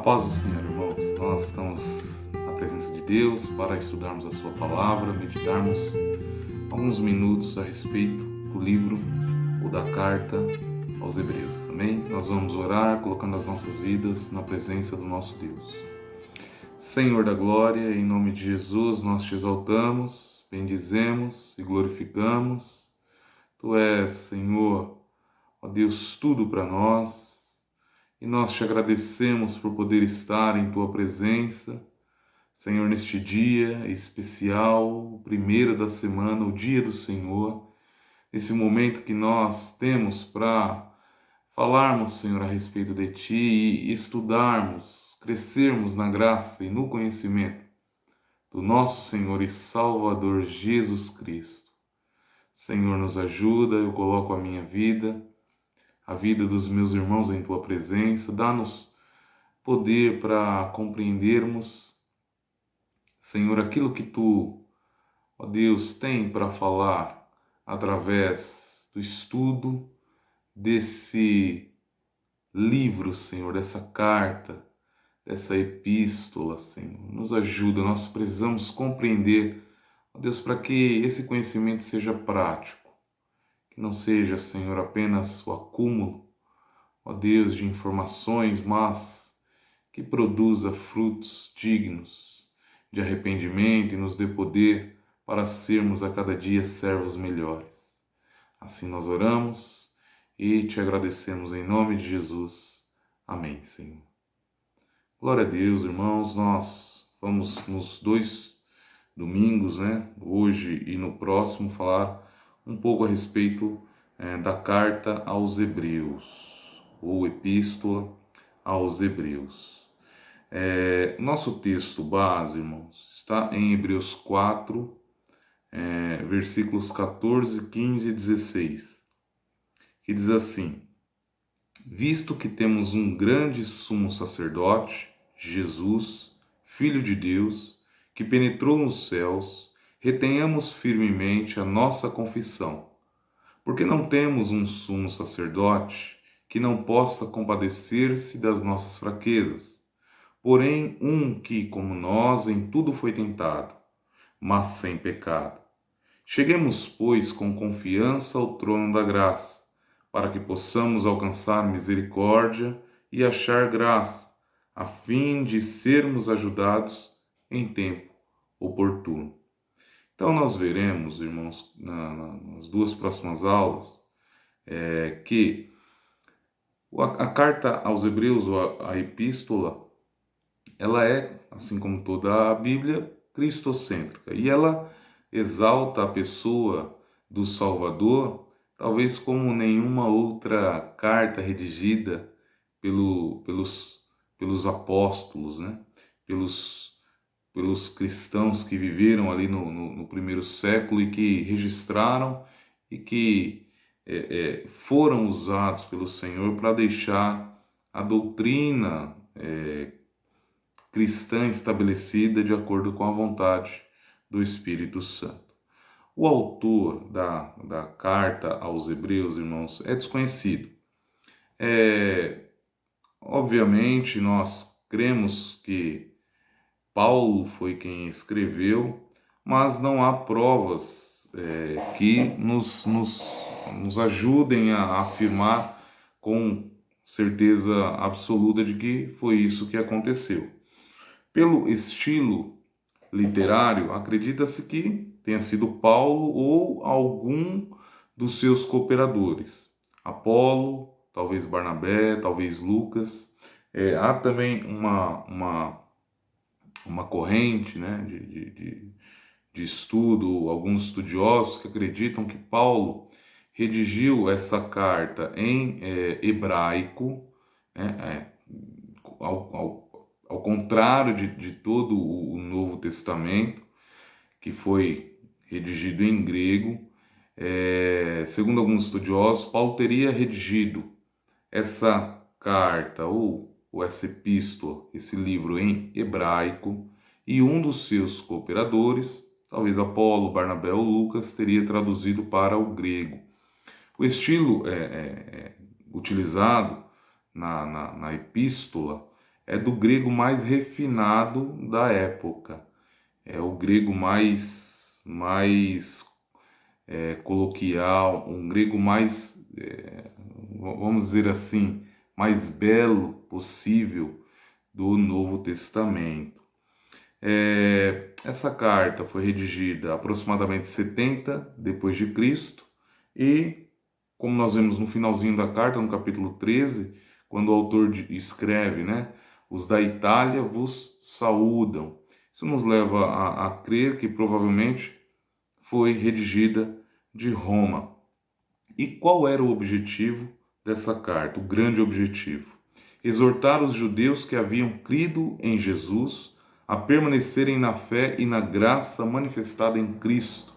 paz do Senhor, irmãos. Nós estamos na presença de Deus para estudarmos a Sua palavra, meditarmos alguns minutos a respeito do livro ou da carta aos Hebreus. Amém? Nós vamos orar colocando as nossas vidas na presença do nosso Deus. Senhor da glória, em nome de Jesus, nós te exaltamos, bendizemos e glorificamos. Tu és, Senhor, ó Deus, tudo para nós. E nós te agradecemos por poder estar em Tua presença, Senhor, neste dia especial, o primeiro da semana, o dia do Senhor, esse momento que nós temos para falarmos, Senhor, a respeito de Ti e estudarmos, crescermos na graça e no conhecimento do nosso Senhor e Salvador Jesus Cristo. Senhor, nos ajuda, eu coloco a minha vida, a vida dos meus irmãos em Tua presença, dá-nos poder para compreendermos, Senhor, aquilo que Tu, ó Deus, tem para falar através do estudo desse livro, Senhor, dessa carta, dessa epístola, Senhor. Nos ajuda, nós precisamos compreender, ó Deus, para que esse conhecimento seja prático, que não seja, Senhor, apenas o acúmulo, ó Deus, de informações, mas que produza frutos dignos de arrependimento e nos dê poder para sermos a cada dia servos melhores. Assim nós oramos e te agradecemos em nome de Jesus. Amém, Senhor. Glória a Deus, irmãos. Nós vamos nos 2 domingos, hoje e no próximo, falar um pouco a respeito da carta aos Hebreus, ou epístola aos Hebreus. Nosso texto base, irmãos, está em Hebreus 4, versículos 14, 15 e 16, que diz assim: visto que temos um grande sumo sacerdote, Jesus, Filho de Deus, que penetrou nos céus, retenhamos firmemente a nossa confissão, porque não temos um sumo sacerdote que não possa compadecer-se das nossas fraquezas, porém um que, como nós, em tudo foi tentado, mas sem pecado. Cheguemos, pois, com confiança ao trono da graça, para que possamos alcançar misericórdia e achar graça, a fim de sermos ajudados em tempo oportuno. Então nós veremos, irmãos, nas 2 próximas aulas, que a carta aos Hebreus, ou a epístola, ela é, assim como toda a Bíblia, cristocêntrica. E ela exalta a pessoa do Salvador, talvez como nenhuma outra carta redigida pelos apóstolos, pelos cristãos que viveram ali no primeiro século e que registraram e que foram usados pelo Senhor para deixar a doutrina cristã estabelecida de acordo com a vontade do Espírito Santo. O autor da carta aos Hebreus, irmãos, é desconhecido. Obviamente, nós cremos que Paulo foi quem escreveu, mas não há provas que nos ajudem a afirmar com certeza absoluta de que foi isso que aconteceu. Pelo estilo literário, acredita-se que tenha sido Paulo ou algum dos seus cooperadores. Apolo, talvez Barnabé, talvez Lucas. Há também uma corrente de estudo, alguns estudiosos que acreditam que Paulo redigiu essa carta em hebraico, ao contrário de todo o Novo Testamento, que foi redigido em grego. Segundo alguns estudiosos, Paulo teria redigido essa carta ou essa epístola, esse livro em hebraico, e um dos seus cooperadores, talvez Apolo, Barnabé ou Lucas, teria traduzido para o grego. O estilo utilizado na epístola é do grego mais refinado da época. É o grego mais coloquial, um grego mais, vamos dizer assim, mais belo possível do Novo Testamento. Essa carta foi redigida aproximadamente 70 depois de Cristo e, como nós vemos no finalzinho da carta, no capítulo 13, quando o autor escreve, né, os da Itália vos saúdam. Isso nos leva a crer que provavelmente foi redigida de Roma. E qual era o objetivo dessa carta? O grande objetivo: exortar os judeus que haviam crido em Jesus a permanecerem na fé e na graça manifestada em Cristo,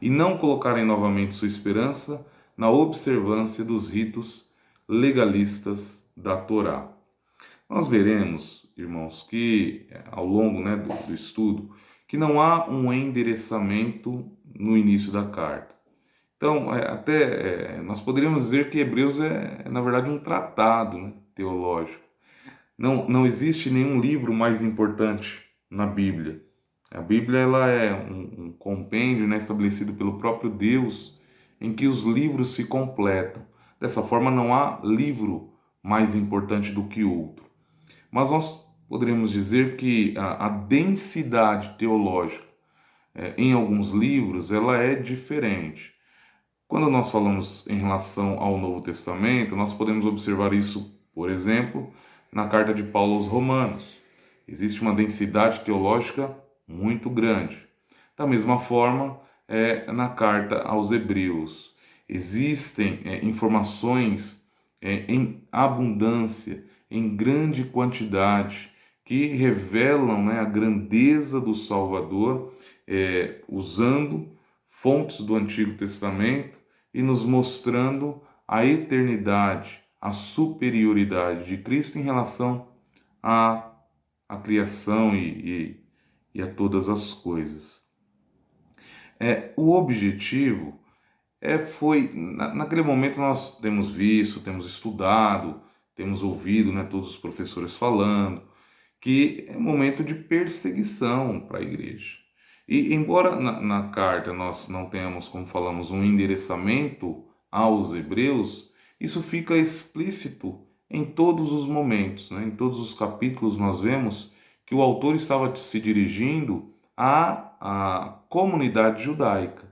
e não colocarem novamente sua esperança na observância dos ritos legalistas da Torá. Nós veremos, irmãos, que ao longo, né, do estudo, que não há um endereçamento no início da carta. Então, nós poderíamos dizer que Hebreus na verdade, um tratado, né, teológico. Não existe nenhum livro mais importante na Bíblia. A Bíblia ela é um compêndio, né, estabelecido pelo próprio Deus, em que os livros se completam. Dessa forma, não há livro mais importante do que outro. Mas nós poderíamos dizer que a densidade teológica em alguns livros ela é diferente. Quando nós falamos em relação ao Novo Testamento, nós podemos observar isso, por exemplo, na carta de Paulo aos Romanos. Existe uma densidade teológica muito grande. Da mesma forma, na carta aos Hebreus. Existem informações em abundância, em grande quantidade, que revelam, né, a grandeza do Salvador, usando fontes do Antigo Testamento e nos mostrando a eternidade, a superioridade de Cristo em relação à criação e a todas as coisas. O objetivo naquele momento nós temos visto, temos estudado, temos ouvido, né, todos os professores falando, que é um momento de perseguição para a igreja. E embora na carta nós não tenhamos, como falamos, um endereçamento aos hebreus, isso fica explícito em todos os momentos, né? Em todos os capítulos nós vemos que o autor estava se dirigindo à comunidade judaica.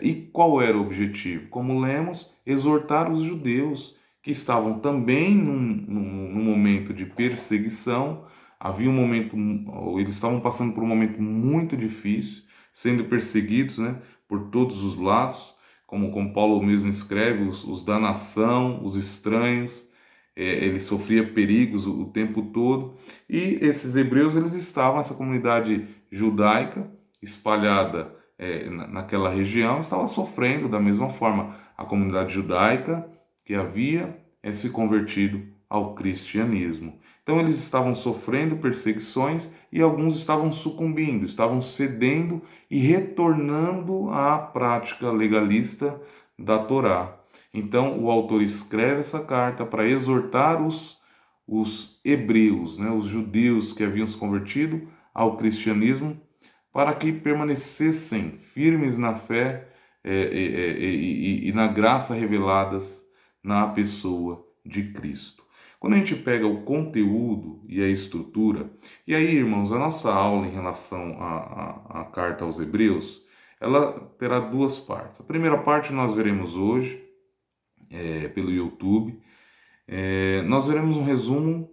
E qual era o objetivo? Como lemos, exortar os judeus que estavam também num momento de perseguição. Havia um momento, eles estavam passando por um momento muito difícil, sendo perseguidos, né, por todos os lados, como Paulo mesmo escreve, os da nação, os estranhos, ele sofria perigos o tempo todo, e esses hebreus, eles estavam, essa comunidade judaica, espalhada naquela região, estava sofrendo da mesma forma a comunidade judaica que havia se convertido ao cristianismo. Então eles estavam sofrendo perseguições e alguns estavam sucumbindo, estavam cedendo e retornando à prática legalista da Torá. Então o autor escreve essa carta para exortar os hebreus, né, os judeus que haviam se convertido ao cristianismo, para que permanecessem firmes na fé e na graça reveladas na pessoa de Cristo. Quando a gente pega o conteúdo e a estrutura, e aí, irmãos, a nossa aula em relação à carta aos Hebreus, ela terá duas partes. A primeira parte nós veremos hoje, pelo YouTube. Nós veremos um resumo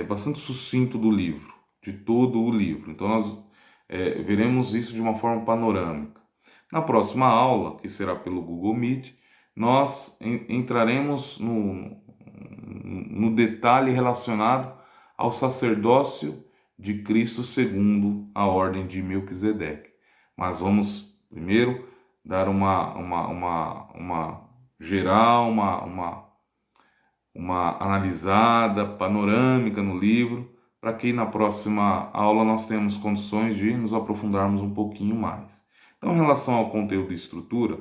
bastante sucinto do livro, de todo o livro. Então nós veremos isso de uma forma panorâmica. Na próxima aula, que será pelo Google Meet, nós entraremos no detalhe relacionado ao sacerdócio de Cristo segundo a ordem de Melquisedeque. Mas vamos primeiro dar uma geral, uma analisada panorâmica no livro, para que na próxima aula nós tenhamos condições de nos aprofundarmos um pouquinho mais. Então, em relação ao conteúdo e estrutura,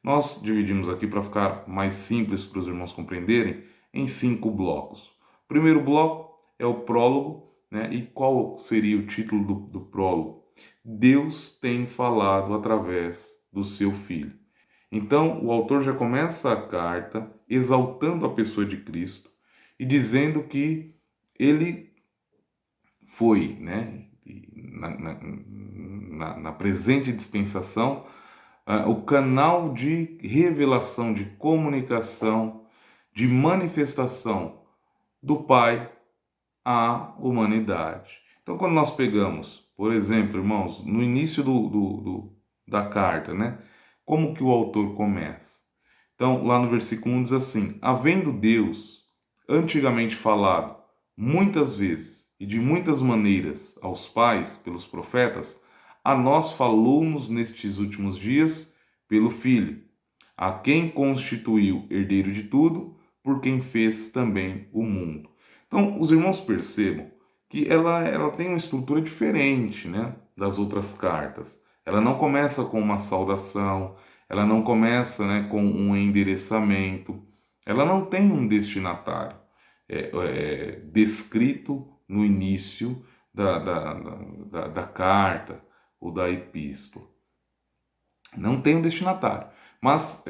nós dividimos aqui, para ficar mais simples para os irmãos compreenderem, em 5 blocos. O primeiro bloco é o prólogo, né? E qual seria o título do prólogo? Deus tem falado através do seu Filho. Então, o autor já começa a carta exaltando a pessoa de Cristo e dizendo que ele foi, né, na presente dispensação, o canal de revelação, de comunicação, de manifestação do Pai à humanidade. Então, quando nós pegamos, por exemplo, irmãos, no início da carta, né, como que o autor começa? Então, lá no versículo 1 diz assim: havendo Deus antigamente falado muitas vezes e de muitas maneiras aos pais pelos profetas, a nós falou-nos nestes últimos dias pelo Filho, a quem constituiu herdeiro de tudo, por quem fez também o mundo. Então, os irmãos percebam que ela tem uma estrutura diferente, né, das outras cartas. Ela não começa com uma saudação, ela não começa, né, com um endereçamento, ela não tem um destinatário descrito no início da carta ou da epístola. Não tem um destinatário. Mas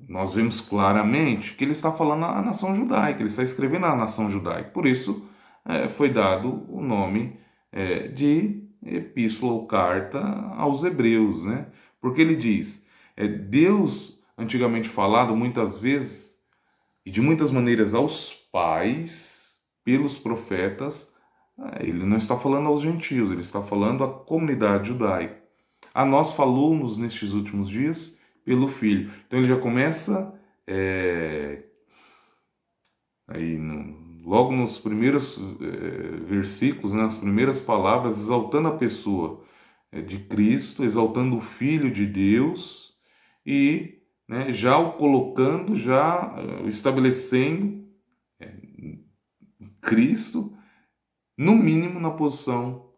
nós vemos claramente que ele está falando à nação judaica, ele está escrevendo à nação judaica. Por isso foi dado o nome de epístola ou carta aos hebreus, né? Porque ele diz, Deus antigamente falado muitas vezes e de muitas maneiras aos pais, pelos profetas, ele não está falando aos gentios, ele está falando à comunidade judaica. A nós falou-nos nestes últimos dias pelo Filho. Então ele já começa logo nos primeiros versículos, nas primeiras palavras, exaltando a pessoa de Cristo, exaltando o Filho de Deus e, né, já o colocando, já estabelecendo Cristo, no mínimo, na posição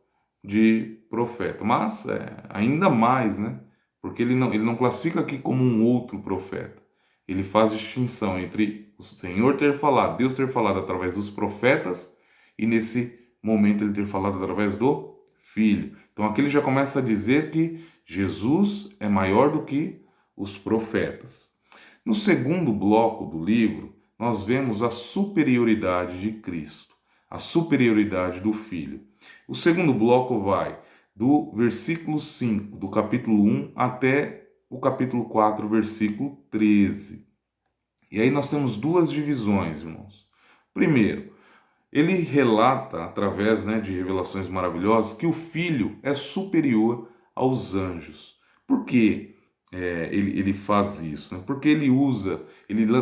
de profeta. Mas ainda mais, né? Porque ele não classifica aqui como um outro profeta. Ele faz distinção entre o Senhor ter falado, Deus ter falado através dos profetas e nesse momento ele ter falado através do Filho. Então aqui ele já começa a dizer que Jesus é maior do que os profetas. No segundo bloco do livro, nós vemos a superioridade de Cristo, a superioridade do Filho. O segundo bloco vai do versículo 5 do capítulo 1 até o capítulo 4, versículo 13. E aí nós temos duas divisões, irmãos. Primeiro, ele relata, através, né, de revelações maravilhosas, que o Filho é superior aos anjos. Por que ele faz isso? Né? Porque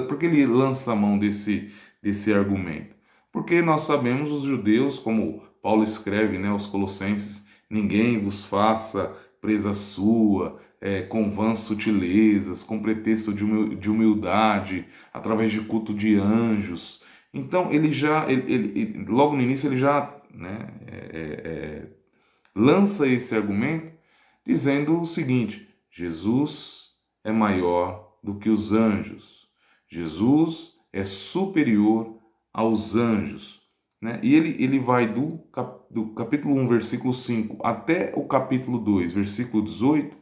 porque ele lança a mão desse argumento? Porque nós sabemos, os judeus, como Paulo escreve, né, aos Colossenses, ninguém vos faça presa sua, com vãs sutilezas, com pretexto de humildade, através de culto de anjos. Então, logo no início, ele já, né, lança esse argumento dizendo o seguinte: Jesus é maior do que os anjos. Jesus é superior aos anjos. Né? E ele vai do capítulo 1, versículo 5, até o capítulo 2, versículo 18,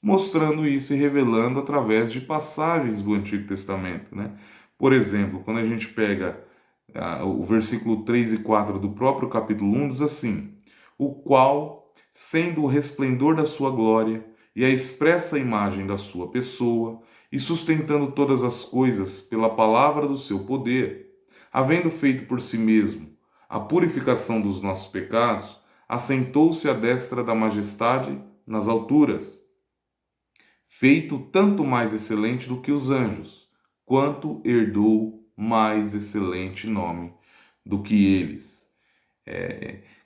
mostrando isso e revelando através de passagens do Antigo Testamento. Né? Por exemplo, quando a gente pega o versículo 3 e 4 do próprio capítulo 1, diz assim: o qual, sendo o resplendor da sua glória e a expressa imagem da sua pessoa, e sustentando todas as coisas pela palavra do seu poder, havendo feito por si mesmo a purificação dos nossos pecados, assentou-se à destra da majestade nas alturas, feito tanto mais excelente do que os anjos, quanto herdou mais excelente nome do que eles.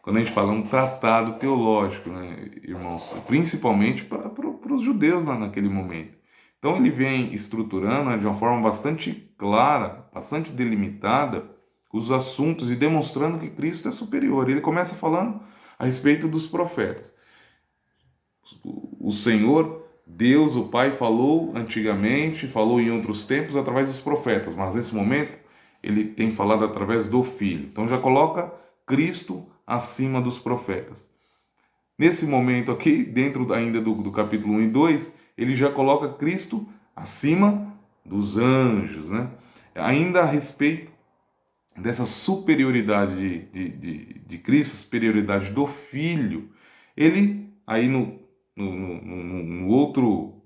Quando a gente fala um tratado teológico, né, irmãos, principalmente para os judeus lá naquele momento. Então ele vem estruturando, né, de uma forma bastante clara, bastante delimitada, os assuntos e demonstrando que Cristo é superior. Ele começa falando a respeito dos profetas. O Senhor, Deus, o Pai, falou antigamente, falou em outros tempos através dos profetas, mas nesse momento ele tem falado através do Filho. Então já coloca Cristo acima dos profetas. Nesse momento aqui, dentro ainda do capítulo 1 e 2, ele já coloca Cristo acima dos anjos, né? Ainda a respeito dessa superioridade de Cristo, superioridade do Filho, ele aí no outro,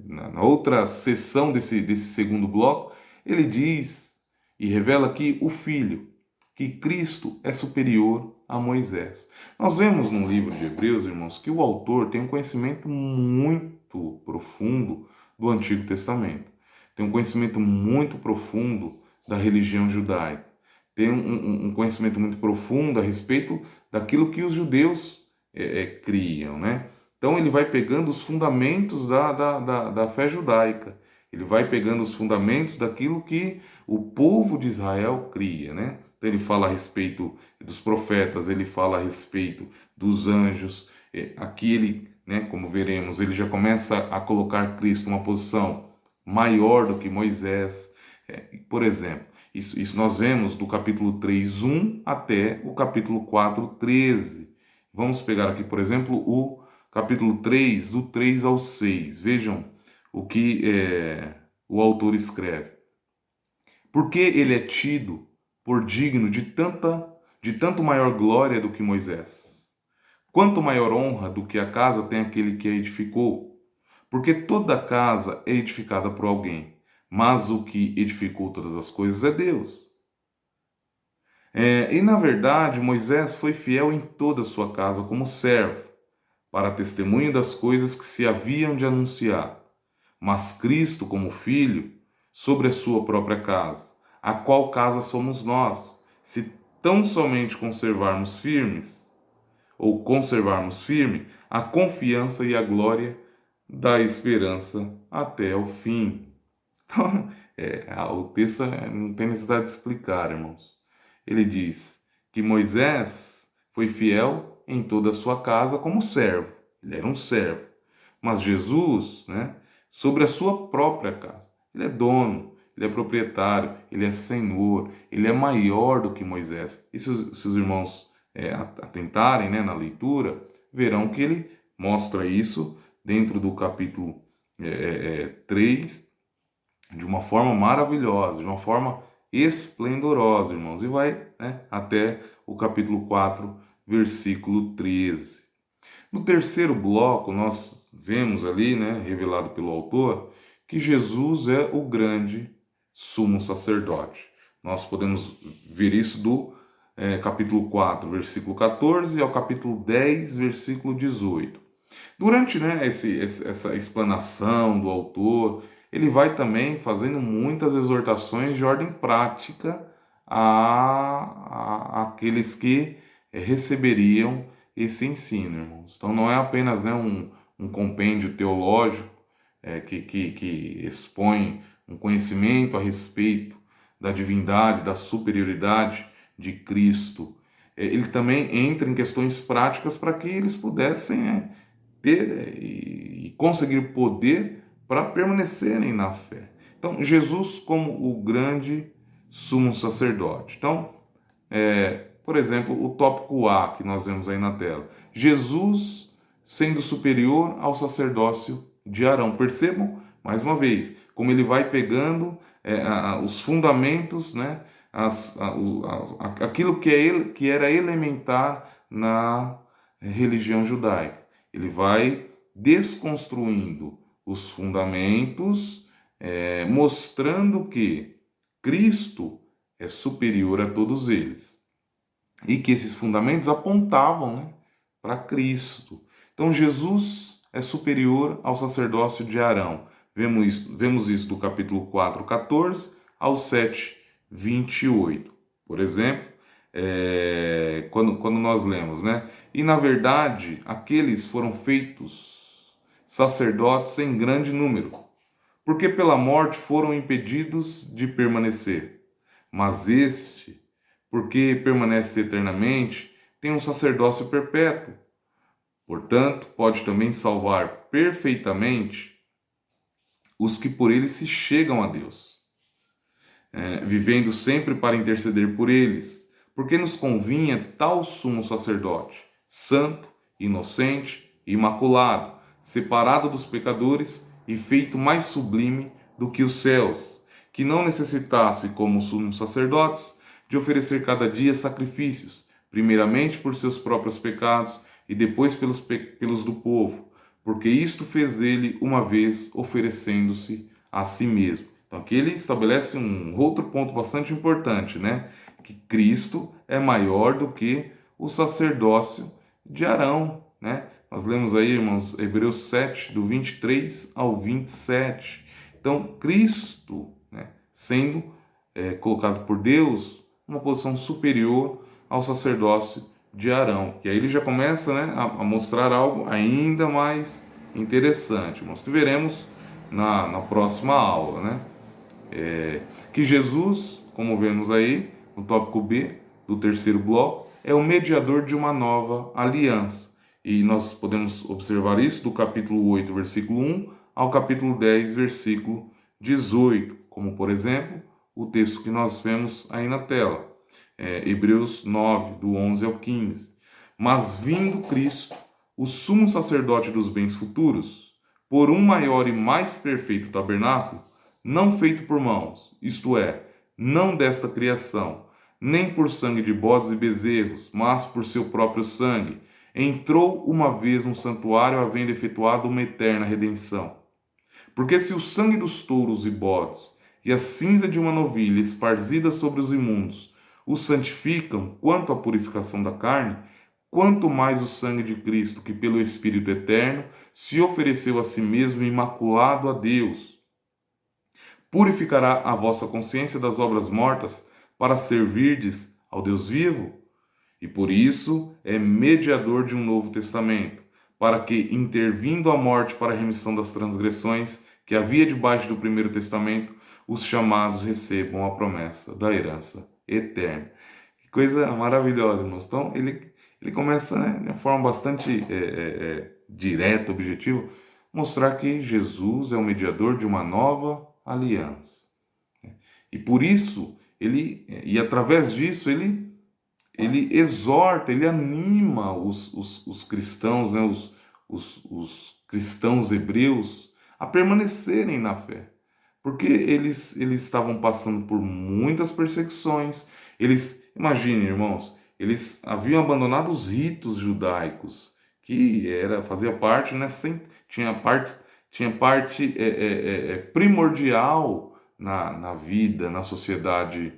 na outra seção desse segundo bloco, ele diz e revela que o Filho, que Cristo é superior a Moisés. Nós vemos no livro de Hebreus, irmãos, que o autor tem um conhecimento muito profundo do Antigo Testamento. Tem um conhecimento muito profundo da religião judaica. Tem um conhecimento muito profundo a respeito daquilo que os judeus criam, né? Então ele vai pegando os fundamentos da fé judaica. Ele vai pegando os fundamentos daquilo que o povo de Israel cria, né? Então ele fala a respeito dos profetas, ele fala a respeito dos anjos. Aqui ele, né, como veremos, ele já começa a colocar Cristo numa posição maior do que Moisés. Por exemplo, isso nós vemos do capítulo 3, 1 até o capítulo 4, 13. Vamos pegar aqui, por exemplo, o capítulo 3, do 3 ao 6. Vejam o que o autor escreve. Porque ele é tido por digno de tanto maior glória do que Moisés? Quanto maior honra do que a casa tem aquele que a edificou? Porque toda casa é edificada por alguém, mas o que edificou todas as coisas é Deus. E na verdade, Moisés foi fiel em toda a sua casa como servo, para testemunho das coisas que se haviam de anunciar. Mas Cristo, como Filho, sobre a sua própria casa, a qual casa somos nós, se tão somente conservarmos firme a confiança e a glória da esperança até o fim. Então, o texto não tem necessidade de explicar, irmãos. Ele diz que Moisés foi fiel em toda a sua casa como servo. Ele era um servo. Mas Jesus, né, sobre a sua própria casa, ele é dono, ele é proprietário, ele é senhor, ele é maior do que Moisés. E se os irmãos atentarem, né, na leitura, verão que ele mostra isso dentro do capítulo 3, de uma forma maravilhosa, de uma forma esplendorosa, irmãos. E vai, né, até o capítulo 4, versículo 13. No terceiro bloco, nós vemos ali, né, revelado pelo autor, que Jesus é o grande sumo sacerdote. Nós podemos ver isso do capítulo 4, versículo 14, ao capítulo 10, versículo 18. Durante, né, essa explanação do autor, ele vai também fazendo muitas exortações de ordem prática àqueles que receberiam esse ensino, irmãos. Então não é apenas, né, um compêndio teológico que expõe um conhecimento a respeito da divindade, da superioridade de Cristo. Ele também entra em questões práticas para que eles pudessem ter e conseguir poder para permanecerem na fé. Então, Jesus como o grande sumo sacerdote. Então, por exemplo, o tópico A que nós vemos aí na tela. Jesus sendo superior ao sacerdócio de Arão. Percebam, mais uma vez, como ele vai pegando os fundamentos, né, aquilo que era elementar na religião judaica. Ele vai desconstruindo os fundamentos, mostrando que Cristo é superior a todos eles. E que esses fundamentos apontavam, né, para Cristo. Então Jesus é superior ao sacerdócio de Arão. Vemos isso do capítulo 4, 14 ao 7, 28. Por exemplo, quando nós lemos, né? E na verdade, aqueles foram feitos sacerdotes em grande número, porque pela morte foram impedidos de permanecer. Mas este, porque permanece eternamente, tem um sacerdócio perpétuo. Portanto, pode também salvar perfeitamente os que por ele se chegam a Deus, vivendo sempre para interceder por eles, porque nos convinha tal sumo sacerdote, santo, inocente, imaculado, separado dos pecadores e feito mais sublime do que os céus, que não necessitasse, como os sumos sacerdotes, de oferecer cada dia sacrifícios, primeiramente por seus próprios pecados e depois pelos do povo, porque isto fez ele uma vez, oferecendo-se a si mesmo. Então aqui ele estabelece um outro ponto bastante importante, né? Que Cristo é maior do que o sacerdócio de Arão, né? Nós lemos aí, irmãos, Hebreus 7, do 23 ao 27. Então, Cristo, né, sendo colocado por Deus uma posição superior ao sacerdócio de Arão. E aí ele já começa, né, a mostrar algo ainda mais interessante, irmãos, que veremos na próxima aula, né? Que Jesus, como vemos aí no tópico B do terceiro bloco, é o mediador de uma nova aliança. E nós podemos observar isso do capítulo 8, versículo 1 ao capítulo 10, versículo 18, como por exemplo o texto que nós vemos aí na tela, Hebreus 9, do 11 ao 15. Mas vindo Cristo, o sumo sacerdote dos bens futuros, por um maior e mais perfeito tabernáculo, não feito por mãos, isto é, não desta criação, nem por sangue de bodes e bezerros, mas por seu próprio sangue, entrou uma vez no santuário, havendo efetuado uma eterna redenção. Porque se o sangue dos touros e bodes e a cinza de uma novilha esparzida sobre os imundos os santificam quanto à purificação da carne, quanto mais o sangue de Cristo, que pelo Espírito eterno se ofereceu a si mesmo imaculado a Deus, purificará a vossa consciência das obras mortas para servirdes ao Deus vivo? E por isso é mediador de um novo testamento, para que, intervindo a morte para a remissão das transgressões que havia debaixo do primeiro testamento, os chamados recebam a promessa da herança eterna. Que coisa maravilhosa, irmãos. Então, ele começa, né, de uma forma bastante direta, objetiva, mostrar que Jesus é o mediador de uma nova aliança. E por isso, e através disso, ele exorta, ele anima os cristãos, né, os cristãos hebreus a permanecerem na fé. Porque eles estavam passando por muitas perseguições. Imaginem, irmãos, eles haviam abandonado os ritos judaicos, que fazia parte, né, tinha parte primordial na vida, na sociedade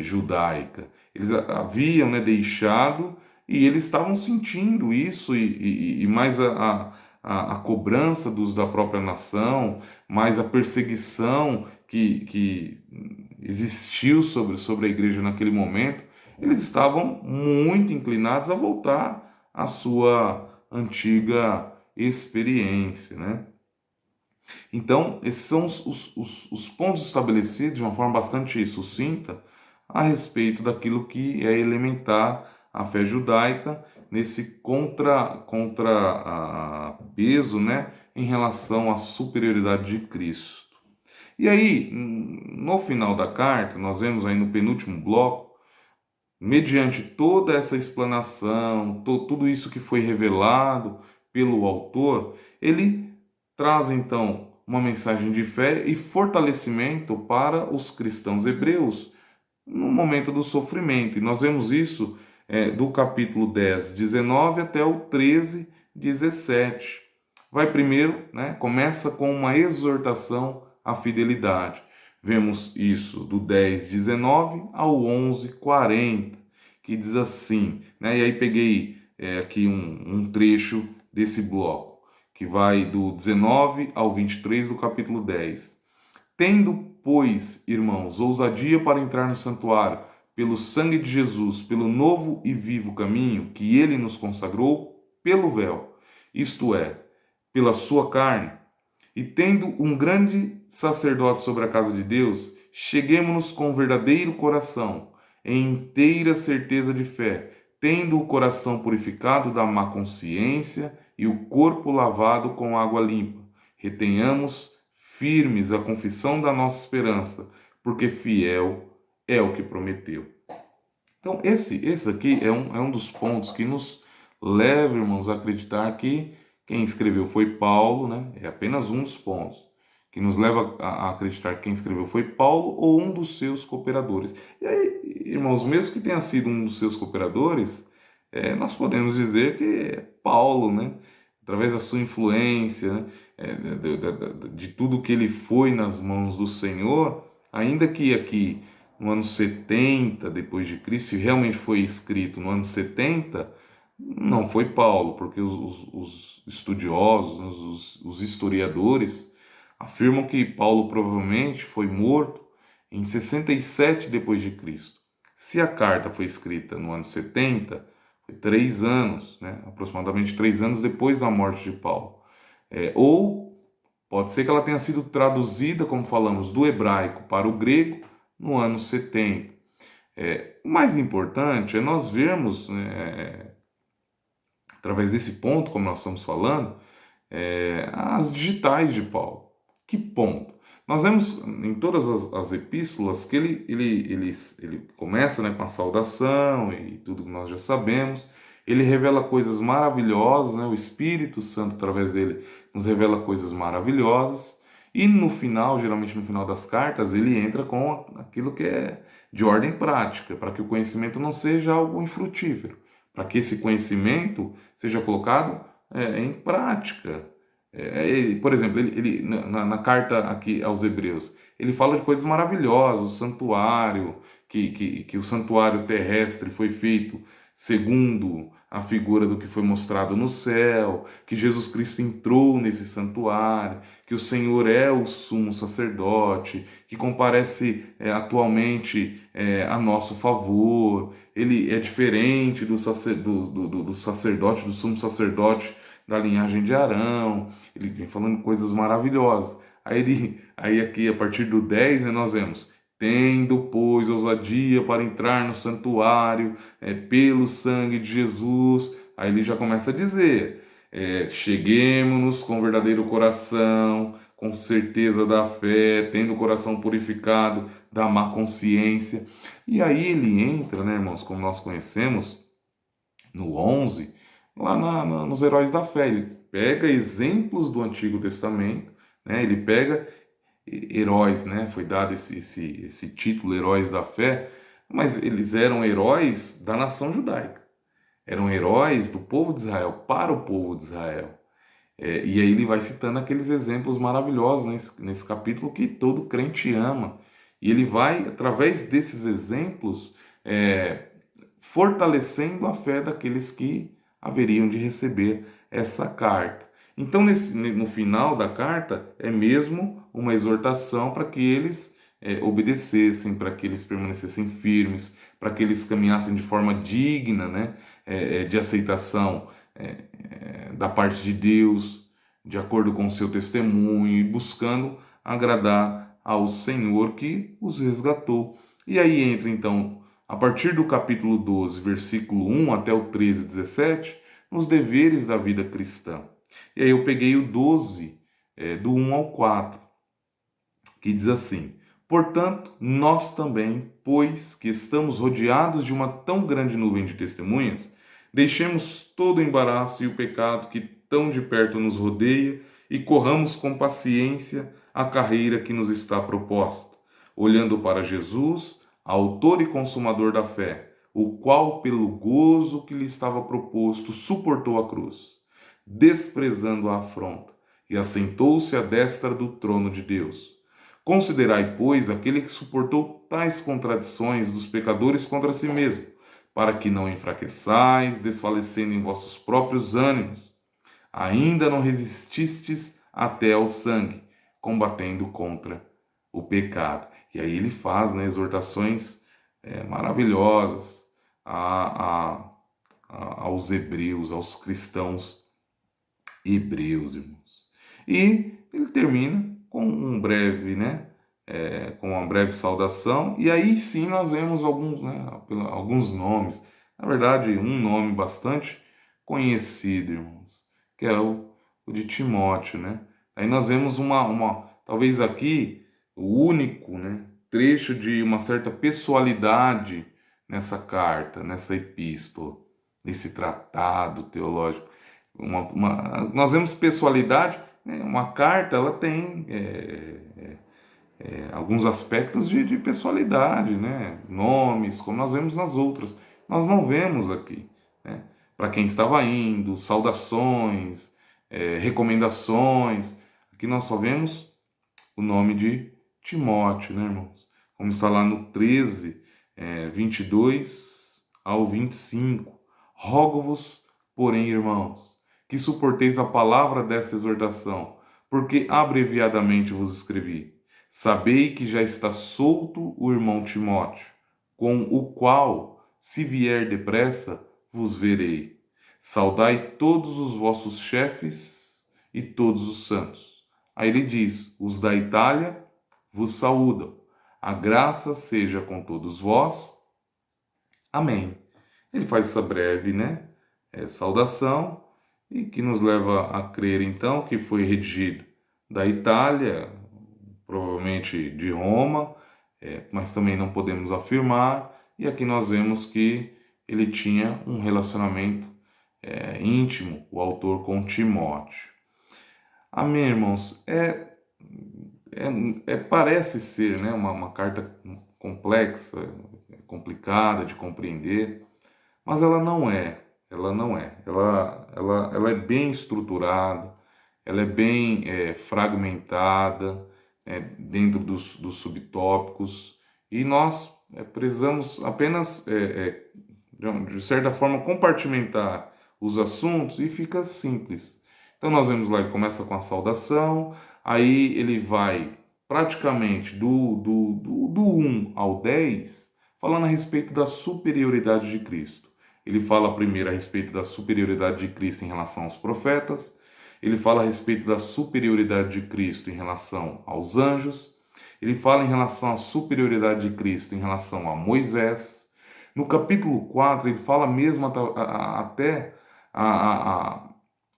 judaica. Eles haviam, né, deixado, e eles estavam sentindo isso, e mais a cobrança da própria nação, mais a perseguição que existiu sobre a igreja naquele momento. Eles estavam muito inclinados a voltar à sua antiga experiência, né? Então, esses são os pontos estabelecidos de uma forma bastante sucinta a respeito daquilo que é elementar a fé judaica nesse peso, né, em relação à superioridade de Cristo. E aí, no final da carta, nós vemos aí no penúltimo bloco, mediante toda essa explanação, tudo isso que foi revelado pelo autor, ele traz então uma mensagem de fé e fortalecimento para os cristãos hebreus no momento do sofrimento. E nós vemos isso do capítulo 10, 19 até o 13, 17. Vai primeiro, né, começa com uma exortação à fidelidade. Vemos isso do 10, 19 ao 11, 40, que diz assim, né, e aí peguei aqui um trecho desse bloco, que vai do 19 ao 23 do capítulo 10. Tendo, pois, irmãos, ousadia para entrar no santuário, pelo sangue de Jesus, pelo novo e vivo caminho que ele nos consagrou, pelo véu, isto é, pela sua carne, e tendo um grande sacerdote sobre a casa de Deus, cheguemo-nos com verdadeiro coração, em inteira certeza de fé, tendo o coração purificado da má consciência e o corpo lavado com água limpa. Retenhamos firmes a confissão da nossa esperança, porque fiel é o que prometeu. Então, esse aqui é um dos pontos que nos leva, irmãos, a acreditar que quem escreveu foi Paulo, né? É apenas um dos pontos que nos leva a acreditar que quem escreveu foi Paulo ou um dos seus cooperadores. E aí, irmãos, mesmo que tenha sido um dos seus cooperadores, nós podemos dizer que é Paulo, né? Através da sua influência, né? De tudo que ele foi nas mãos do Senhor, ainda que aqui no ano 70 depois de Cristo, se realmente foi escrito no ano 70, não foi Paulo, porque os estudiosos, os historiadores afirmam que Paulo provavelmente foi morto em 67 depois de Cristo. Se a carta foi escrita no ano 70, foi 3 anos, né? Aproximadamente 3 anos depois da morte de Paulo. Ou pode ser que ela tenha sido traduzida, como falamos, do hebraico para o grego no ano 70. O mais importante é nós vermos, né, através desse ponto, como nós estamos falando, as digitais de Paulo. Que ponto? Nós vemos em todas as epístolas que ele começa, né, com a saudação e tudo que nós já sabemos. Ele revela coisas maravilhosas, né? O Espírito Santo, através dele, nos revela coisas maravilhosas. E no final, geralmente no final das cartas, ele entra com aquilo que é de ordem prática, para que o conhecimento não seja algo infrutífero, para que esse conhecimento seja colocado em prática. Por exemplo, na carta aqui aos Hebreus, ele fala de coisas maravilhosas, o santuário, que o santuário terrestre foi feito segundo a figura do que foi mostrado no céu, que Jesus Cristo entrou nesse santuário, que o Senhor é o sumo sacerdote, que comparece atualmente a nosso favor. Ele é diferente do sacerdote, do sumo sacerdote da linhagem de Arão. Ele vem falando coisas maravilhosas. Aí aqui, a partir do 10, né, nós vemos: tendo, pois, ousadia para entrar no santuário, pelo sangue de Jesus. Aí ele já começa a dizer: cheguemos-nos com verdadeiro coração, com certeza da fé, tendo o coração purificado da má consciência. E aí ele entra, né, irmãos, como nós conhecemos, no 11, lá nos heróis da fé. Ele pega exemplos do Antigo Testamento, né? Ele pega heróis, né? Foi dado esse título, heróis da fé, mas eles eram heróis da nação judaica. Eram heróis do povo de Israel, para o povo de Israel. E aí ele vai citando aqueles exemplos maravilhosos nesse capítulo que todo crente ama. E ele vai, através desses exemplos, fortalecendo a fé daqueles que haveriam de receber essa carta. Então, no final da carta, é mesmo uma exortação para que eles obedecessem, para que eles permanecessem firmes, para que eles caminhassem de forma digna, né, de aceitação da parte de Deus, de acordo com o seu testemunho e buscando agradar ao Senhor que os resgatou. E aí entra então, a partir do capítulo 12, versículo 1 até o 13, 17, nos deveres da vida cristã. E aí eu peguei o 12, do 1 ao 4, que diz assim: portanto, nós também, pois que estamos rodeados de uma tão grande nuvem de testemunhas, deixemos todo o embaraço e o pecado que tão de perto nos rodeia e corramos com paciência a carreira que nos está proposta, olhando para Jesus, autor e consumador da fé, o qual, pelo gozo que lhe estava proposto, suportou a cruz, desprezando a afronta, e assentou-se à destra do trono de Deus. Considerai, pois, aquele que suportou tais contradições dos pecadores contra si mesmo, para que não enfraqueçais, desfalecendo em vossos próprios ânimos. Ainda não resististes até ao sangue, combatendo contra o pecado. E aí ele faz, né, exortações maravilhosas aos hebreus, aos cristãos hebreus, irmãos. E ele termina com um breve, né, com uma breve saudação, e aí sim nós vemos alguns, né, alguns nomes. Na verdade, um nome bastante conhecido, irmãos, que é o de Timóteo, né? Aí nós vemos talvez aqui, o único, né, trecho de uma certa pessoalidade nessa carta, nessa epístola, nesse tratado teológico. Nós vemos pessoalidade, né? Uma carta ela tem alguns aspectos de pessoalidade, né? Nomes, como nós vemos nas outras. Nós não vemos aqui, né? Para quem estava indo, saudações, recomendações. Aqui nós só vemos o nome de Timóteo, né, irmãos? Como está lá no 13, 22 ao 25. Rogo-vos, porém, irmãos, que suporteis a palavra desta exortação, porque abreviadamente vos escrevi. Sabei que já está solto o irmão Timóteo, com o qual, se vier depressa, vos verei. Saudai todos os vossos chefes e todos os santos. Aí ele diz: os da Itália vos saúdam. A graça seja com todos vós. Amém. Ele faz essa breve, né, saudação e que nos leva a crer então que foi redigido da Itália, provavelmente de Roma, mas também não podemos afirmar. E aqui nós vemos que ele tinha um relacionamento íntimo, o autor, com Timóteo. Amém, irmãos? Parece ser, né, uma carta complexa, complicada de compreender, mas ela não é. Ela não é. Ela é bem estruturada, ela é bem fragmentada, dentro dos subtópicos, e nós precisamos apenas, de certa forma, compartimentar os assuntos e fica simples. Então nós vemos lá, ele começa com a saudação, aí ele vai praticamente do 1 ao 10, falando a respeito da superioridade de Cristo. Ele fala primeiro a respeito da superioridade de Cristo em relação aos profetas, ele fala a respeito da superioridade de Cristo em relação aos anjos, ele fala em relação à superioridade de Cristo em relação a Moisés. No capítulo 4, ele fala mesmo até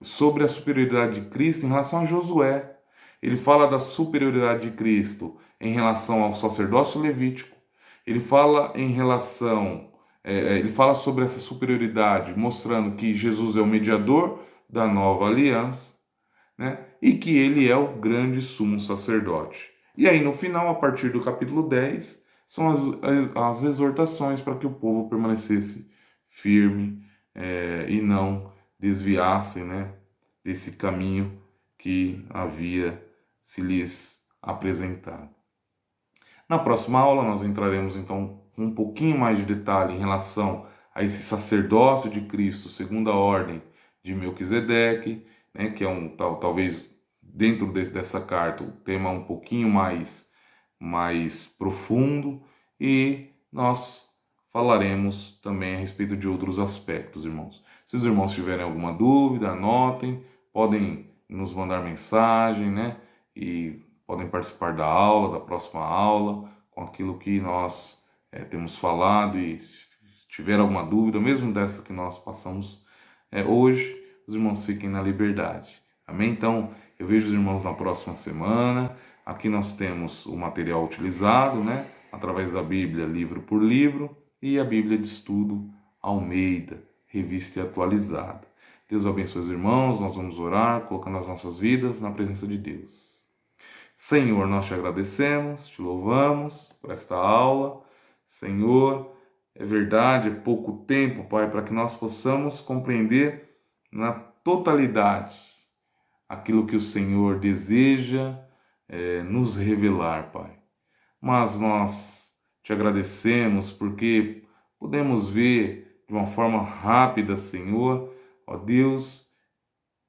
sobre a superioridade de Cristo em relação a Josué. Ele fala da superioridade de Cristo em relação ao sacerdócio levítico. Ele fala ele fala sobre essa superioridade, mostrando que Jesus é o mediador da nova aliança, né? E que ele é o grande sumo sacerdote. E aí, no final, a partir do capítulo 10, são as exortações para que o povo permanecesse firme e não desviasse, né, desse caminho que havia se lhes apresentado. Na próxima aula, nós entraremos então com um pouquinho mais de detalhe em relação a esse sacerdócio de Cristo, segundo a ordem de Melquisedeque, né, que é talvez dentro dessa carta o tema um pouquinho mais profundo, e nós falaremos também a respeito de outros aspectos, irmãos. Se os irmãos tiverem alguma dúvida, anotem, podem nos mandar mensagem, né, e podem participar da aula, da próxima aula, com aquilo que nós temos falado, e se tiver alguma dúvida, mesmo dessa que nós passamos hoje, os irmãos fiquem na liberdade. Amém? Então, eu vejo os irmãos na próxima semana. Aqui nós temos o material utilizado, né, através da Bíblia, livro por livro, e a Bíblia de Estudo Almeida, revista e atualizada. Deus abençoe os irmãos, nós vamos orar, colocando as nossas vidas na presença de Deus. Senhor, nós te agradecemos, te louvamos por esta aula. Senhor, é verdade, é pouco tempo, Pai, para que nós possamos compreender na totalidade aquilo que o Senhor deseja nos revelar, Pai. Mas nós te agradecemos porque podemos ver de uma forma rápida, Senhor, ó Deus,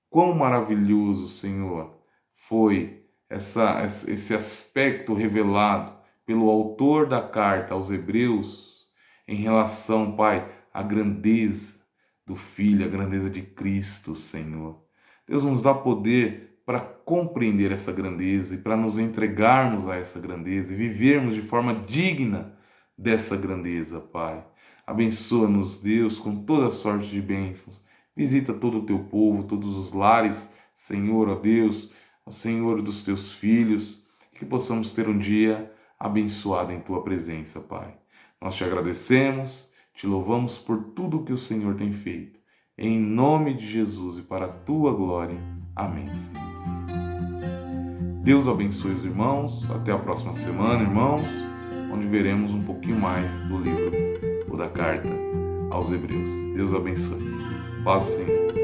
quão maravilhoso, Senhor, foi esse aspecto revelado pelo autor da carta aos Hebreus em relação, Pai, à grandeza do Filho, a grandeza de Cristo, Senhor. Deus nos dá poder para compreender essa grandeza e para nos entregarmos a essa grandeza e vivermos de forma digna dessa grandeza, Pai. Abençoa-nos, Deus, com toda sorte de bênçãos. Visita todo o teu povo, todos os lares, Senhor, ó Deus, ó Senhor dos teus filhos, e que possamos ter um dia abençoado em tua presença, Pai. Nós te agradecemos Te louvamos por tudo que o Senhor tem feito. Em nome de Jesus e para a tua glória. Amém. Deus abençoe os irmãos. Até a próxima semana, irmãos, onde veremos um pouquinho mais do livro ou da carta aos Hebreus. Deus abençoe. Paz, Senhor.